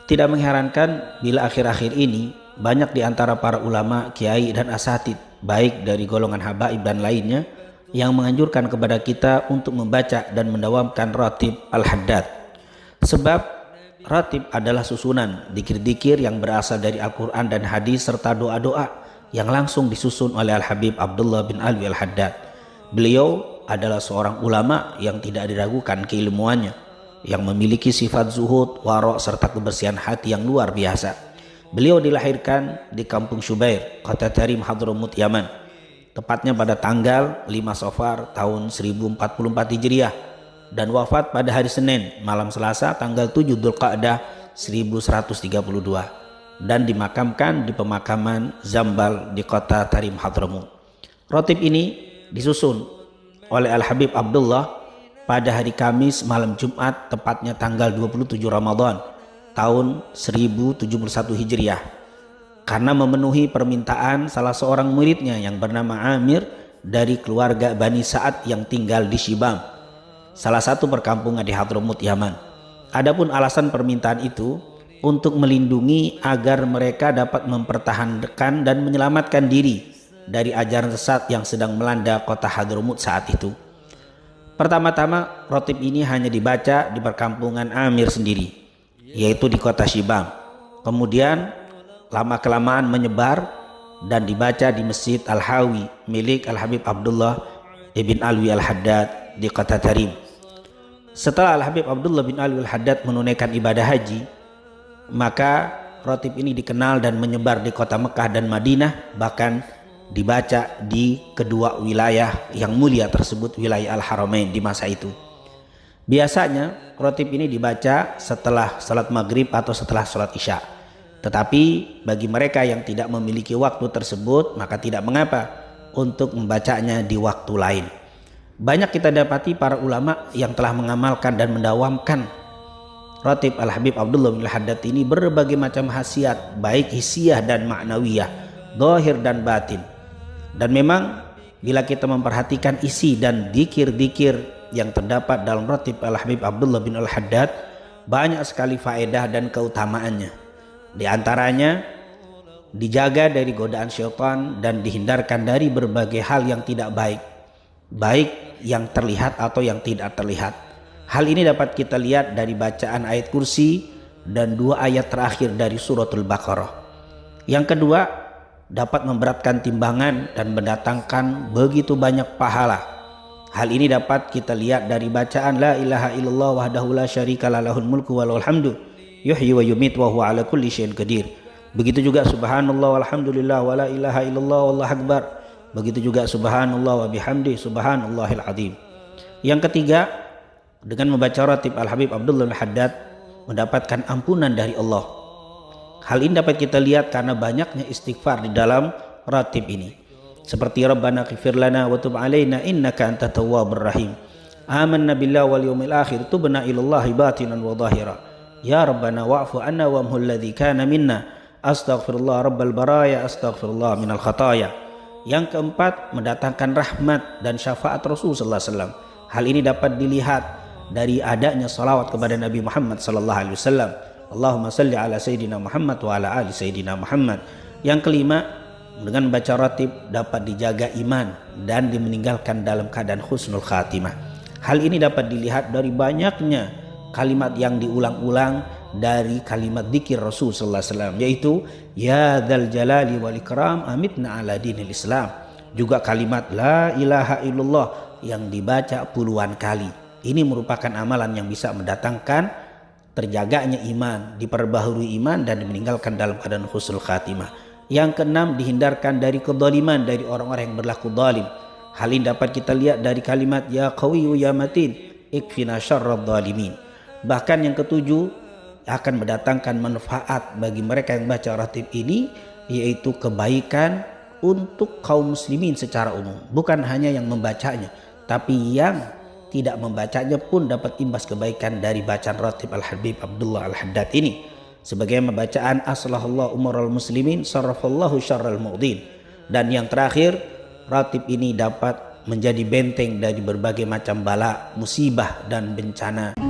Tidak mengherankan bila akhir-akhir ini banyak di antara para ulama, kiai dan asatid, baik dari golongan habaib dan lainnya, yang menganjurkan kepada kita untuk membaca dan mendawamkan ratib al-haddad. Sebab ratib adalah susunan dzikir-dzikir yang berasal dari Al-Quran dan hadis serta doa-doa yang langsung disusun oleh Al-Habib Abdullah bin Alwi al-Haddad. Beliau adalah seorang ulama yang tidak diragukan keilmuannya, yang memiliki sifat zuhud, warok serta kebersihan hati yang luar biasa. Beliau dilahirkan di kampung Syubair, kota Tarim, Hadramut, Yaman, tepatnya pada tanggal 5 Safar tahun 1044 Hijriah, dan wafat pada hari Senin malam Selasa tanggal 7 Dzulqa'dah 1132, dan dimakamkan di pemakaman Zambal di kota Tarim, Hadramut. Ratib ini disusun oleh Al-Habib Abdullah pada hari Kamis malam Jumat, tepatnya tanggal 27 Ramadan tahun 1071 Hijriah, karena memenuhi permintaan salah seorang muridnya yang bernama Amir dari keluarga Bani Sa'ad yang tinggal di Shibam, salah satu perkampungan di Hadramut, Yaman. Adapun alasan permintaan itu untuk melindungi agar mereka dapat mempertahankan dan menyelamatkan diri dari ajaran sesat yang sedang melanda kota Hadramut saat itu. Pertama-tama ratib ini hanya dibaca di perkampungan Amir sendiri, yaitu di kota Shibam. Kemudian lama-kelamaan menyebar dan dibaca di Masjid Al-Hawi milik Al-Habib Abdullah ibn Alwi al-Haddad di kota Tarim. Setelah Al-Habib Abdullah bin Alwi al-Haddad menunaikan ibadah haji, maka ratib ini dikenal dan menyebar di kota Mekah dan Madinah, bahkan dibaca di kedua wilayah yang mulia tersebut, wilayah Al-Haramain di masa itu. Biasanya ratib ini dibaca setelah salat maghrib atau setelah salat isya. Tetapi bagi mereka yang tidak memiliki waktu tersebut, maka tidak mengapa untuk membacanya di waktu lain. Banyak kita dapati para ulama yang telah mengamalkan dan mendawamkan ratib Al-Habib Abdullah bin Al-Haddad ini berbagai macam khasiat, baik hisiah dan ma'nawiyah, zahir dan batin. Dan memang bila kita memperhatikan isi dan dzikir-dzikir yang terdapat dalam ratib Al-Habib Abdullah bin Al-Haddad, banyak sekali faedah dan keutamaannya. Di antaranya dijaga dari godaan syaitan dan dihindarkan dari berbagai hal yang tidak baik, baik yang terlihat atau yang tidak terlihat. Hal ini dapat kita lihat dari bacaan ayat kursi dan 2 ayat terakhir dari suratul Baqarah. Yang kedua, dapat memberatkan timbangan dan mendatangkan begitu banyak pahala. Hal ini dapat kita lihat dari bacaan la ilaha illallah wahdahu la syarika lahul mulku wa lahul hamdu yuhyi wa yumit wa huwa ala kulli syai'in qadir. Begitu juga subhanallah walhamdulillah wa la ilaha illallah wallahu akbar. Begitu juga subhanallah wa bihamdi subhanallahil azim. Yang ketiga, dengan membaca ratib Al-Habib Abdullah Al-Haddad mendapatkan ampunan dari Allah. Hal ini dapat kita lihat karena banyaknya istighfar di dalam ratib ini. Seperti Rabbana ighfir lana wa tub alaina innaka antat tawwabur rahim. Amanna billahi wal yawmil akhir tubna ilallahi batinan wa zahira. Ya Rabbana wa'fu anna wa amhul ladzi kana minna. Astaghfirullah rabbal baraya astaghfirullah minal khataya. Yang keempat, mendatangkan rahmat dan syafaat Rasul sallallahu alaihi wasallam. Hal ini dapat dilihat dari adanya salawat kepada Nabi Muhammad sallallahu alaihi wasallam. Allahumma salli ala sayyidina Muhammad wa ala ali sayyidina Muhammad. Yang kelima, dengan membaca ratib dapat dijaga iman dan dimeninggalkan dalam keadaan husnul khatimah. Hal ini dapat dilihat dari banyaknya kalimat yang diulang-ulang dari kalimat dzikir Rasul sallallahu alaihi wasallam, yaitu ya dzal jalali wal ikram amitna ala dinil Islam. Juga kalimat la ilaha illallah yang dibaca puluhan kali. Ini merupakan amalan yang bisa mendatangkan terjaganya iman, diperbaharui iman dan meninggalkan dalam keadaan husnul khatimah. Yang keenam, dihindarkan dari kezaliman dari orang-orang yang berlaku zalim. Hal ini dapat kita lihat dari kalimat ya qawiyyu ya matin ikfina syarradz zalimin. Bahkan yang ketujuh, akan mendatangkan manfaat bagi mereka yang baca ratib ini, yaitu kebaikan untuk kaum muslimin secara umum. Bukan hanya yang membacanya, tapi yang tidak membacanya pun dapat imbas kebaikan dari bacaan ratib Al-Habib Abdullah Al-Haddad ini. Sebagai bacaan aslahallahu umural muslimin sarrafallahu syarral mu'din. Dan yang terakhir, ratib ini dapat menjadi benteng dari berbagai macam bala, musibah dan bencana.